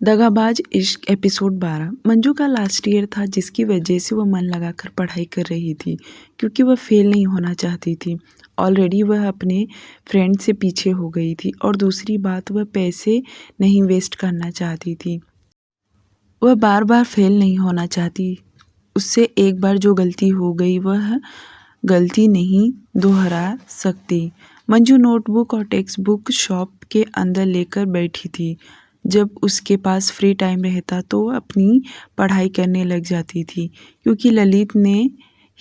दगाबाज इश्क एपिसोड 12। मंजू का लास्ट ईयर था जिसकी वजह से वह मन लगाकर पढ़ाई कर रही थी क्योंकि वह फेल नहीं होना चाहती थी। ऑलरेडी वह अपने फ्रेंड से पीछे हो गई थी और दूसरी बात वह पैसे नहीं वेस्ट करना चाहती थी। वह बार बार फेल नहीं होना चाहती। उससे एक बार जो गलती हो गई वह गलती नहीं दोहरा सकती। मंजू नोटबुक और टेक्स्ट बुक शॉप के अंदर लेकर बैठी थी। जब उसके पास फ्री टाइम रहता तो अपनी पढ़ाई करने लग जाती थी क्योंकि ललित ने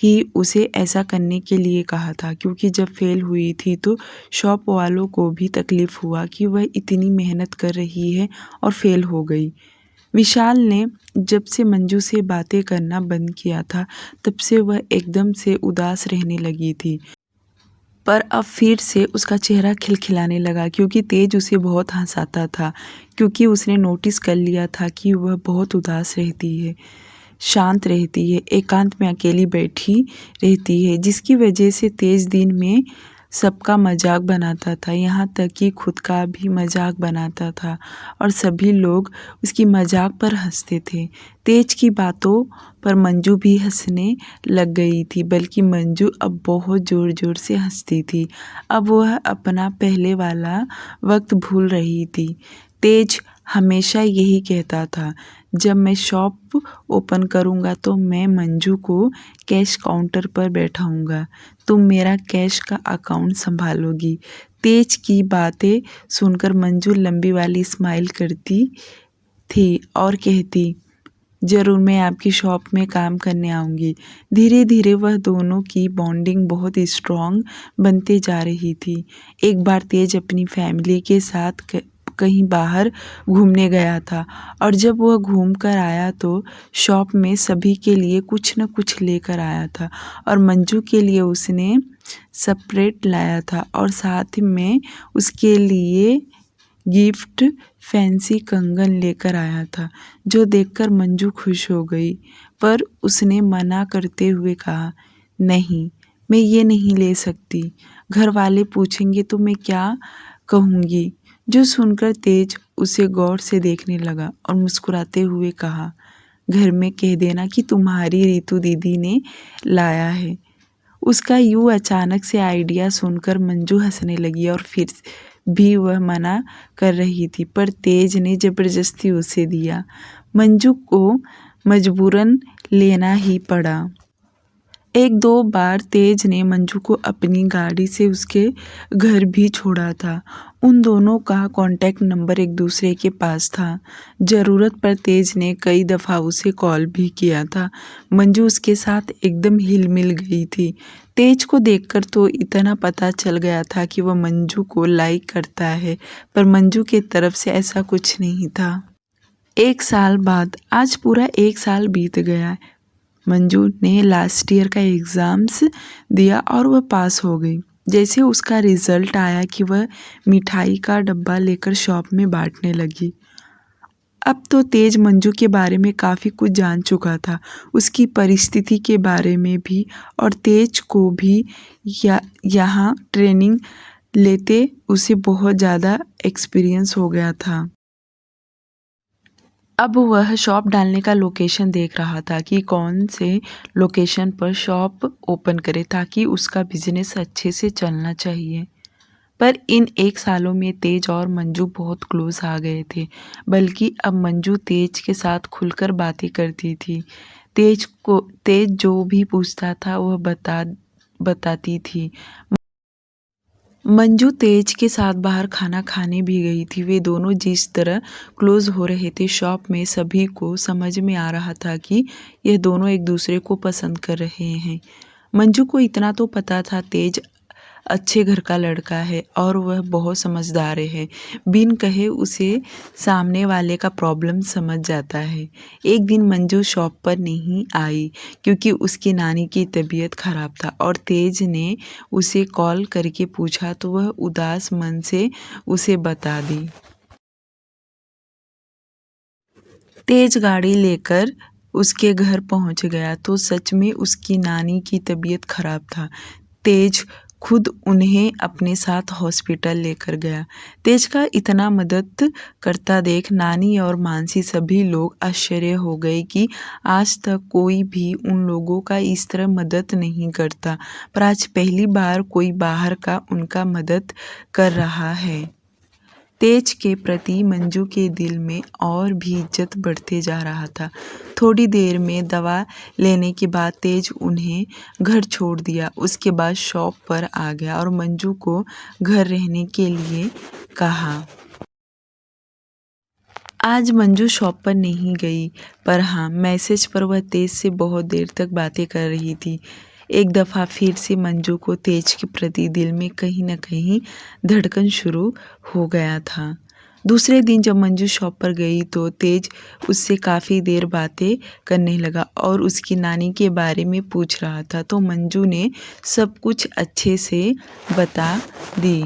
ही उसे ऐसा करने के लिए कहा था। क्योंकि जब फेल हुई थी तो शॉप वालों को भी तकलीफ़ हुआ कि वह इतनी मेहनत कर रही है और फेल हो गई। विशाल ने जब से मंजू से बातें करना बंद किया था तब से वह एकदम से उदास रहने लगी थी। पर अब फिर से उसका चेहरा खिलखिलाने लगा क्योंकि तेज उसे बहुत हंसाता था। क्योंकि उसने नोटिस कर लिया था कि वह बहुत उदास रहती है, शांत रहती है, एकांत में अकेली बैठी रहती है, जिसकी वजह से तेज दिन में सबका मजाक बनाता था, यहाँ तक कि खुद का भी मजाक बनाता था और सभी लोग उसकी मजाक पर हंसते थे। तेज की बातों पर मंजू भी हंसने लग गई थी, बल्कि मंजू अब बहुत ज़ोर ज़ोर से हंसती थी। अब वह अपना पहले वाला वक्त भूल रही थी। तेज हमेशा यही कहता था, जब मैं शॉप ओपन करूँगा तो मैं मंजू को कैश काउंटर पर बैठाऊँगा, तुम मेरा कैश का अकाउंट संभालोगी। तेज की बातें सुनकर मंजू लंबी वाली स्माइल करती थी और कहती, ज़रूर मैं आपकी शॉप में काम करने आऊँगी। धीरे धीरे वह दोनों की बॉन्डिंग बहुत स्ट्रॉन्ग बनते जा रही थी। एक बार तेज अपनी फैमिली के साथ कहीं बाहर घूमने गया था और जब वह घूम कर आया तो शॉप में सभी के लिए कुछ न कुछ लेकर आया था और मंजू के लिए उसने सेपरेट लाया था और साथ में उसके लिए गिफ्ट फैंसी कंगन लेकर आया था, जो देखकर मंजू खुश हो गई। पर उसने मना करते हुए कहा, नहीं, मैं ये नहीं ले सकती, घर वाले पूछेंगे तो मैं क्या कहूँगी। जो सुनकर तेज उसे गौर से देखने लगा और मुस्कुराते हुए कहा, घर में कह देना कि तुम्हारी रीतू दीदी ने लाया है। उसका यूँ अचानक से आइडिया सुनकर मंजू हंसने लगी और फिर भी वह मना कर रही थी, पर तेज ने ज़बरदस्ती उसे दिया। मंजू को मजबूरन लेना ही पड़ा। एक दो बार तेज ने मंजू को अपनी गाड़ी से उसके घर भी छोड़ा था। उन दोनों का कॉन्टैक्ट नंबर एक दूसरे के पास था। ज़रूरत पर तेज ने कई दफ़ा उसे कॉल भी किया था। मंजू उसके साथ एकदम हिल मिल गई थी। तेज को देखकर तो इतना पता चल गया था कि वह मंजू को लाइक करता है, पर मंजू की तरफ से ऐसा कुछ नहीं था। एक साल बाद, आज पूरा एक साल बीत गया। मंजू ने लास्ट ईयर का एग्ज़ाम्स दिया और वह पास हो गई। जैसे उसका रिज़ल्ट आया कि वह मिठाई का डब्बा लेकर शॉप में बांटने लगी। अब तो तेज मंजू के बारे में काफ़ी कुछ जान चुका था, उसकी परिस्थिति के बारे में भी, और तेज को भी यहाँ ट्रेनिंग लेते उसे बहुत ज़्यादा एक्सपीरियंस हो गया था। अब वह शॉप डालने का लोकेशन देख रहा था कि कौन से लोकेशन पर शॉप ओपन करे ताकि उसका बिजनेस अच्छे से चलना चाहिए। पर इन एक सालों में तेज और मंजू बहुत क्लोज आ गए थे, बल्कि अब मंजू तेज के साथ खुलकर बातें करती थी। तेज जो भी पूछता था वह बताती थी। मंजू तेज के साथ बाहर खाना खाने भी गई थी। वे दोनों जिस तरह क्लोज हो रहे थे, शॉप में सभी को समझ में आ रहा था कि यह दोनों एक दूसरे को पसंद कर रहे हैं। मंजू को इतना तो पता था तेज अच्छे घर का लड़का है और वह बहुत समझदार है। बिन कहे उसे सामने वाले का प्रॉब्लम समझ जाता है। एक दिन मंजू शॉप पर नहीं आई क्योंकि उसकी नानी की तबीयत खराब था और तेज ने उसे कॉल करके पूछा तो वह उदास मन से उसे बता दी। तेज गाड़ी लेकर उसके घर पहुंच गया तो सच में उसकी नानी की तबीयत खराब था। तेज खुद उन्हें अपने साथ हॉस्पिटल लेकर गया। तेज का इतना मदद करता देख नानी और मानसी सभी लोग आश्चर्य हो गए कि आज तक कोई भी उन लोगों का इस तरह मदद नहीं करता, पर आज पहली बार कोई बाहर का उनका मदद कर रहा है। तेज के प्रति मंजू के दिल में और भी इज्जत बढ़ते जा रहा था। थोड़ी देर में दवा लेने के बाद तेज उन्हें घर छोड़ दिया। उसके बाद शॉप पर आ गया और मंजू को घर रहने के लिए कहा। आज मंजू शॉप पर नहीं गई, पर हाँ मैसेज पर वह तेज से बहुत देर तक बातें कर रही थी। एक दफ़ा फिर से मंजू को तेज के प्रति दिल में कहीं न कहीं धड़कन शुरू हो गया था। दूसरे दिन जब मंजू शॉप पर गई तो तेज उससे काफ़ी देर बातें करने लगा और उसकी नानी के बारे में पूछ रहा था, तो मंजू ने सब कुछ अच्छे से बता दी।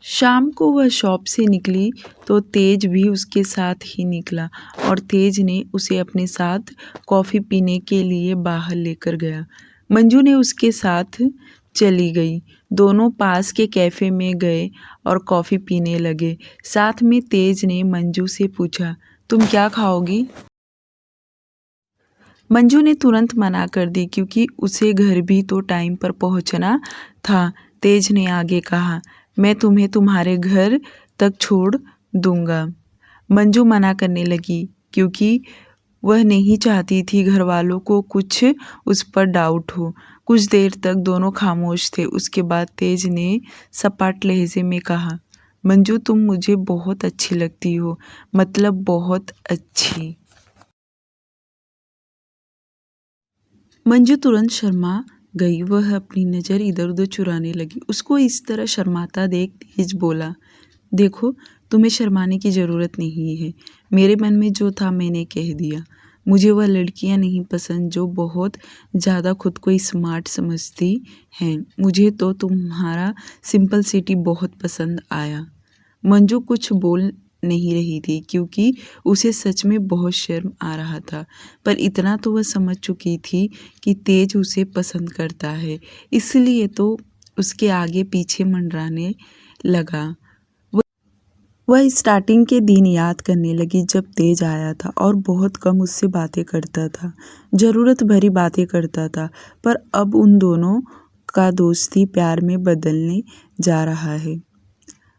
शाम को वह शॉप से निकली तो तेज भी उसके साथ ही निकला और तेज ने उसे अपने साथ कॉफ़ी पीने के लिए बाहर लेकर गया। मंजू ने उसके साथ चली गई। दोनों पास के कैफ़े में गए और कॉफ़ी पीने लगे। साथ में तेज ने मंजू से पूछा, तुम क्या खाओगी? मंजू ने तुरंत मना कर दी क्योंकि उसे घर भी तो टाइम पर पहुंचना था। तेज ने आगे कहा, मैं तुम्हें तुम्हारे घर तक छोड़ दूंगा। मंजू मना करने लगी क्योंकि वह नहीं चाहती थी घर वालों को कुछ उस पर डाउट हो। कुछ देर तक दोनों खामोश थे। उसके बाद तेज ने सपाट लहजे में कहा, मंजू तुम मुझे बहुत अच्छी लगती हो, मतलब बहुत अच्छी। मंजू तुरंत शर्मा गई। वह अपनी नज़र इधर उधर चुराने लगी। उसको इस तरह शर्माता देख तेज बोला, देखो तुम्हें शर्माने की ज़रूरत नहीं है। मेरे मन में जो था मैंने कह दिया। मुझे वह लड़कियां नहीं पसंद जो बहुत ज़्यादा खुद को स्मार्ट समझती हैं। मुझे तो तुम्हारा सिंपल सिटी बहुत पसंद आया। मंजू कुछ बोल नहीं रही थी क्योंकि उसे सच में बहुत शर्म आ रहा था, पर इतना तो वह समझ चुकी थी कि तेज उसे पसंद करता है, इसलिए तो उसके आगे पीछे मंडराने लगा। वह स्टार्टिंग के दिन याद करने लगी जब तेज आया था और बहुत कम उससे बातें करता था, ज़रूरत भरी बातें करता था, पर अब उन दोनों का दोस्ती प्यार में बदलने जा रहा है।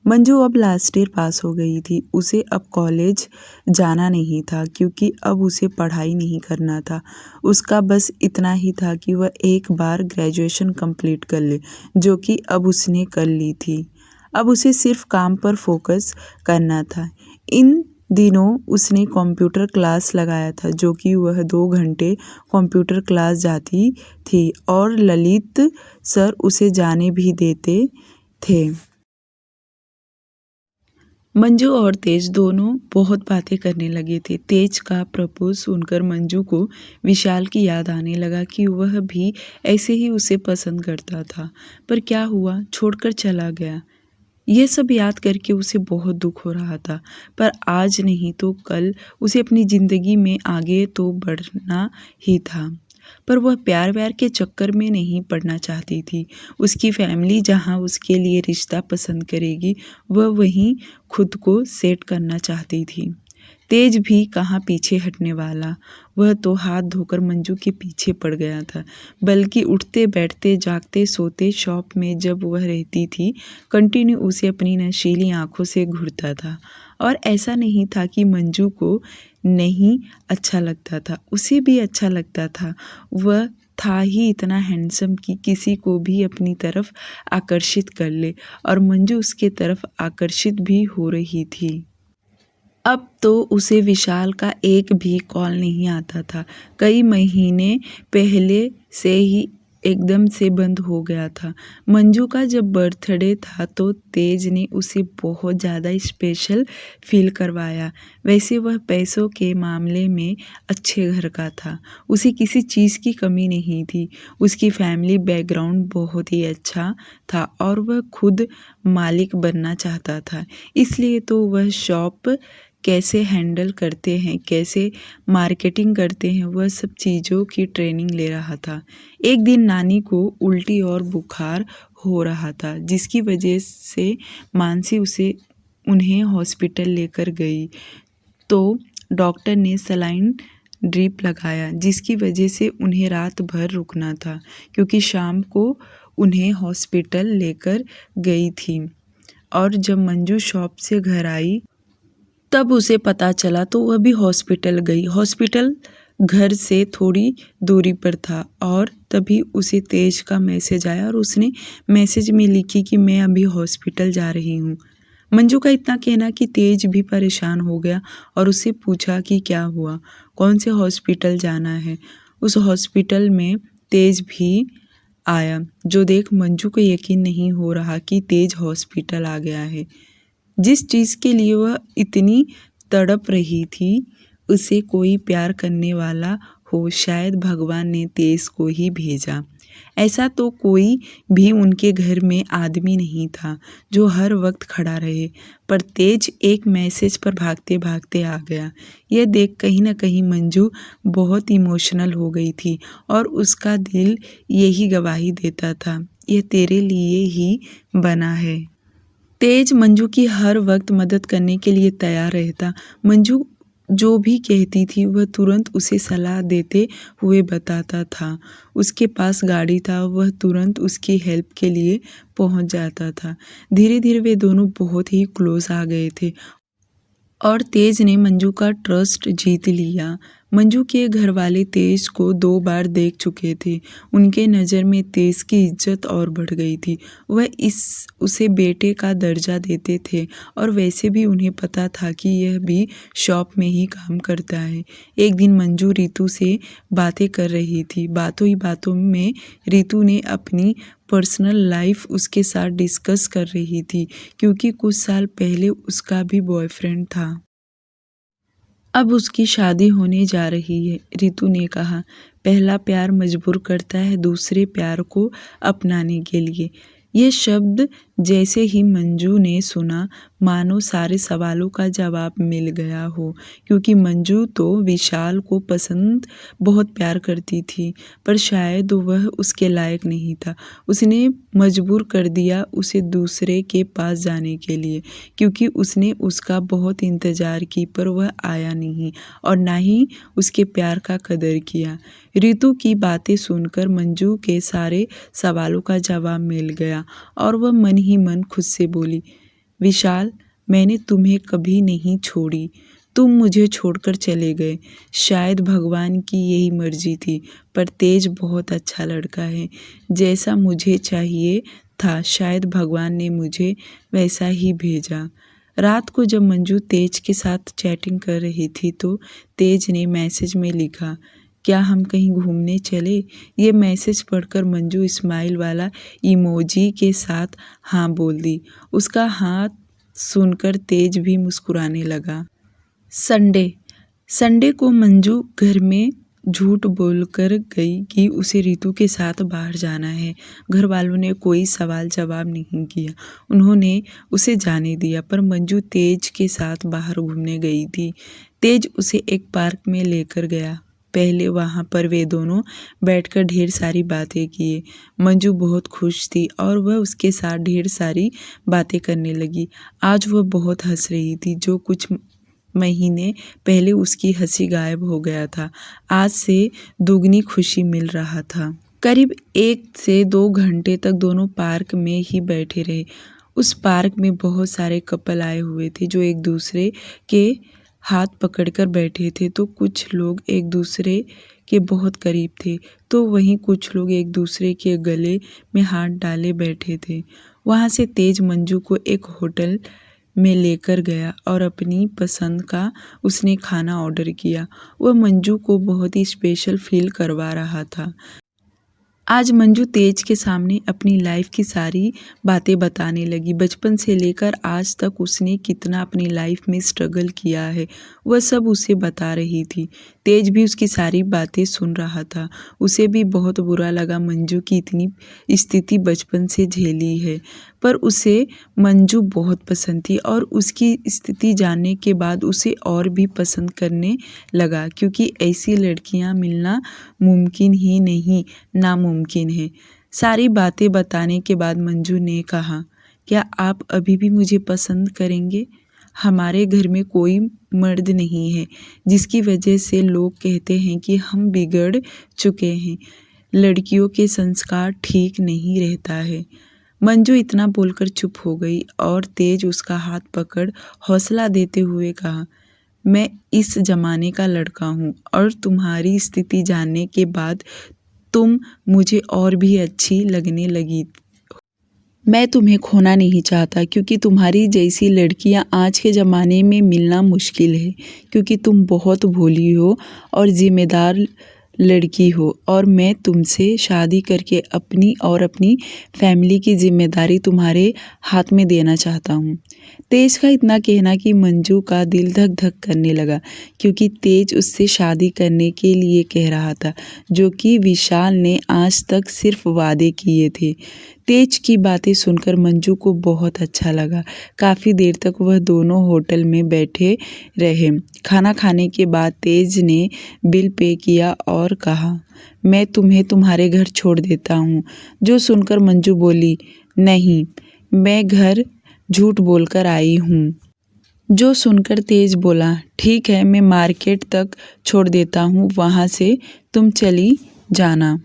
मंजू अब लास्ट ईयर पास हो गई थी। उसे अब कॉलेज जाना नहीं था क्योंकि अब उसे पढ़ाई नहीं करना था। उसका बस इतना ही था कि वह एक बार ग्रेजुएशन कंप्लीट कर ले, जो कि अब उसने कर ली थी। अब उसे सिर्फ काम पर फोकस करना था। इन दिनों उसने कंप्यूटर क्लास लगाया था, जो कि वह 2 घंटे कंप्यूटर क्लास जाती थी और ललित सर उसे जाने भी देते थे। मंजू और तेज दोनों बहुत बातें करने लगे थे। तेज का प्रपोज सुनकर मंजू को विशाल की याद आने लगा कि वह भी ऐसे ही उसे पसंद करता था, पर क्या हुआ, छोड़कर चला गया। यह सब याद करके उसे बहुत दुख हो रहा था, पर आज नहीं तो कल उसे अपनी ज़िंदगी में आगे तो बढ़ना ही था। पर वह प्यार व्यार के चक्कर में नहीं पड़ना चाहती थी। उसकी फैमिली जहाँ उसके लिए रिश्ता पसंद करेगी, वह वहीं खुद को सेट करना चाहती थी। तेज भी कहाँ पीछे हटने वाला। वह तो हाथ धोकर मंजू के पीछे पड़ गया था, बल्कि उठते बैठते जागते सोते शॉप में जब वह रहती थी, कंटिन्यू उसे अपनी नशीली आंखों से घूरता था। और ऐसा नहीं था कि मंजू को नहीं अच्छा लगता था, उसे भी अच्छा लगता था। वह था ही इतना हैंडसम कि किसी को भी अपनी तरफ आकर्षित कर ले, और मंजू उसके तरफ आकर्षित भी हो रही थी। अब तो उसे विशाल का एक भी कॉल नहीं आता था। कई महीने पहले से ही एकदम से बंद हो गया था। मंजू का जब बर्थडे था तो तेज ने उसे बहुत ज़्यादा स्पेशल फील करवाया। वैसे वह पैसों के मामले में अच्छे घर का था, उसे किसी चीज़ की कमी नहीं थी। उसकी फैमिली बैकग्राउंड बहुत ही अच्छा था और वह खुद मालिक बनना चाहता था, इसलिए तो वह शॉप कैसे हैंडल करते हैं, कैसे मार्केटिंग करते हैं, वह सब चीज़ों की ट्रेनिंग ले रहा था। एक दिन नानी को उल्टी और बुखार हो रहा था, जिसकी वजह से मानसी उन्हें हॉस्पिटल लेकर गई। तो डॉक्टर ने सलाइन ड्रिप लगाया, जिसकी वजह से उन्हें रात भर रुकना था, क्योंकि शाम को उन्हें हॉस्पिटल लेकर गई थी। और जब मंजू शॉप से घर आई तब उसे पता चला, तो वह भी हॉस्पिटल गई। हॉस्पिटल घर से थोड़ी दूरी पर था और तभी उसे तेज का मैसेज आया और उसने मैसेज में लिखी कि मैं अभी हॉस्पिटल जा रही हूँ। मंजू का इतना कहना कि तेज भी परेशान हो गया और उससे पूछा कि क्या हुआ, कौन से हॉस्पिटल जाना है। उस हॉस्पिटल में तेज भी आया, जो देख मंजू को यकीन नहीं हो रहा कि तेज हॉस्पिटल आ गया है। जिस चीज़ के लिए वह इतनी तड़प रही थी, उसे कोई प्यार करने वाला हो, शायद भगवान ने तेज को ही भेजा। ऐसा तो कोई भी उनके घर में आदमी नहीं था जो हर वक्त खड़ा रहे, पर तेज एक मैसेज पर भागते भागते आ गया। यह देख कहीं न कहीं मंजू बहुत इमोशनल हो गई थी और उसका दिल यही गवाही देता था, यह तेरे लिए ही बना है। तेज मंजू की हर वक्त मदद करने के लिए तैयार रहता। मंजू जो भी कहती थी वह तुरंत उसे सलाह देते हुए बताता था। उसके पास गाड़ी था, वह तुरंत उसकी हेल्प के लिए पहुंच जाता था। धीरे धीरे वे दोनों बहुत ही क्लोज आ गए थे और तेज ने मंजू का ट्रस्ट जीत लिया। मंजू के घर वाले तेज को 2 बार देख चुके थे। उनके नज़र में तेज की इज्जत और बढ़ गई थी। वह उसे बेटे का दर्जा देते थे और वैसे भी उन्हें पता था कि यह भी शॉप में ही काम करता है। एक दिन मंजू रितु से बातें कर रही थी। बातों ही बातों में रितु ने अपनी पर्सनल लाइफ उसके साथ डिस्कस कर रही थी, क्योंकि कुछ साल पहले उसका भी बॉयफ्रेंड था। अब उसकी शादी होने जा रही है। रितु ने कहा, पहला प्यार मजबूर करता है दूसरे प्यार को अपनाने के लिए। ये शब्द जैसे ही मंजू ने सुना, मानो सारे सवालों का जवाब मिल गया हो, क्योंकि मंजू तो विशाल को पसंद बहुत प्यार करती थी, पर शायद वह उसके लायक नहीं था। उसने मजबूर कर दिया उसे दूसरे के पास जाने के लिए, क्योंकि उसने उसका बहुत इंतज़ार की, पर वह आया नहीं और ना ही उसके प्यार का कदर किया। रितु की बातें सुनकर मंजू के सारे सवालों का जवाब मिल गया और वह मन ही मन खुद से बोली, विशाल, मैंने तुम्हें कभी नहीं छोड़ी, तुम मुझे छोड़कर चले गए। शायद भगवान की यही मर्जी थी, पर तेज बहुत अच्छा लड़का है, जैसा मुझे चाहिए था, शायद भगवान ने मुझे वैसा ही भेजा। रात को जब मंजू तेज के साथ चैटिंग कर रही थी, तो तेज ने मैसेज में लिखा, क्या हम कहीं घूमने चले? ये मैसेज पढ़कर मंजू स्माइल वाला इमोजी के साथ हाँ बोल दी। उसका हाँ सुनकर तेज भी मुस्कुराने लगा। संडे को मंजू घर में झूठ बोलकर गई कि उसे रितु के साथ बाहर जाना है। घर वालों ने कोई सवाल जवाब नहीं किया, उन्होंने उसे जाने दिया, पर मंजू तेज के साथ बाहर घूमने गई थी। तेज उसे एक पार्क में लेकर गया। पहले वहाँ पर वे दोनों बैठकर ढेर सारी बातें किए। मंजू बहुत खुश थी और वह उसके साथ ढेर सारी बातें करने लगी। आज वह बहुत हंस रही थी, जो कुछ महीने पहले उसकी हंसी गायब हो गया था, आज से दुगनी खुशी मिल रहा था। करीब 1 से 2 घंटे तक दोनों पार्क में ही बैठे रहे। उस पार्क में बहुत सारे कपल आए हुए थे जो एक दूसरे के हाथ पकड़कर बैठे थे, तो कुछ लोग एक दूसरे के बहुत करीब थे, तो वहीं कुछ लोग एक दूसरे के गले में हाथ डाले बैठे थे। वहाँ से तेज मंजू को एक होटल में लेकर गया और अपनी पसंद का उसने खाना ऑर्डर किया। वह मंजू को बहुत ही स्पेशल फील करवा रहा था। आज मंजू तेज के सामने अपनी लाइफ की सारी बातें बताने लगी। बचपन से लेकर आज तक उसने कितना अपनी लाइफ में स्ट्रगल किया है, वह सब उसे बता रही थी। तेज भी उसकी सारी बातें सुन रहा था। उसे भी बहुत बुरा लगा मंजू की इतनी स्थिति बचपन से झेली है, पर उसे मंजू बहुत पसंद थी और उसकी स्थिति जानने के बाद उसे और भी पसंद करने लगा, क्योंकि ऐसी लड़कियां मिलना मुमकिन ही नहीं, नामुमकिन है। सारी बातें बताने के बाद मंजू ने कहा, क्या आप अभी भी मुझे पसंद करेंगे? हमारे घर में कोई मर्द नहीं है जिसकी वजह से लोग कहते हैं कि हम बिगड़ चुके हैं। लड़कियों के संस्कार ठीक नहीं रहता है। मंजू इतना बोलकर चुप हो गई और तेज उसका हाथ पकड़ हौसला देते हुए कहा, मैं इस जमाने का लड़का हूँ और तुम्हारी स्थिति जानने के बाद तुम मुझे और भी अच्छी लगने लगी। मैं तुम्हें खोना नहीं चाहता, क्योंकि तुम्हारी जैसी लड़कियां आज के ज़माने में मिलना मुश्किल है, क्योंकि तुम बहुत भोली हो और ज़िम्मेदार लड़की हो और मैं तुमसे शादी करके अपनी और अपनी फैमिली की ज़िम्मेदारी तुम्हारे हाथ में देना चाहता हूँ। तेज का इतना कहना कि मंजू का दिल धक धक करने लगा, क्योंकि तेज उससे शादी करने के लिए कह रहा था, जो कि विशाल ने आज तक सिर्फ वादे किए थे। तेज की बातें सुनकर मंजू को बहुत अच्छा लगा। काफ़ी देर तक वह दोनों होटल में बैठे रहे। खाना खाने के बाद तेज ने बिल पे किया और कहा, मैं तुम्हें तुम्हारे घर छोड़ देता हूँ। जो सुनकर मंजू बोली, नहीं, मैं घर झूठ बोलकर आई हूँ। जो सुनकर तेज बोला, ठीक है, मैं मार्केट तक छोड़ देता हूँ, वहाँ से तुम चली जाना।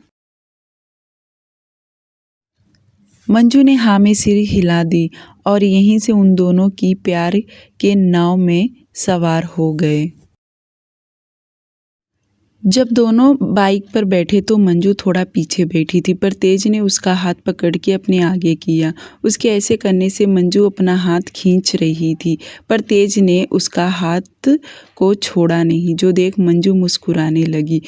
मंजू ने हाँ में सिर हिला दी और यहीं से उन दोनों की प्यार के नाव में सवार हो गए। जब दोनों बाइक पर बैठे तो मंजू थोड़ा पीछे बैठी थी, पर तेज ने उसका हाथ पकड़ के अपने आगे किया। उसके ऐसे करने से मंजू अपना हाथ खींच रही थी, पर तेज ने उसका हाथ को छोड़ा नहीं, जो देख मंजू मुस्कुराने लगी।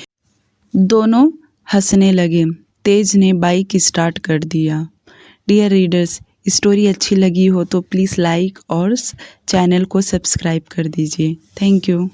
दोनों हंसने लगे। तेज ने बाइक स्टार्ट कर दिया। डियर रीडर्स, स्टोरी अच्छी लगी हो तो प्लीज़ लाइक और चैनल को सब्सक्राइब कर दीजिए। Thank you.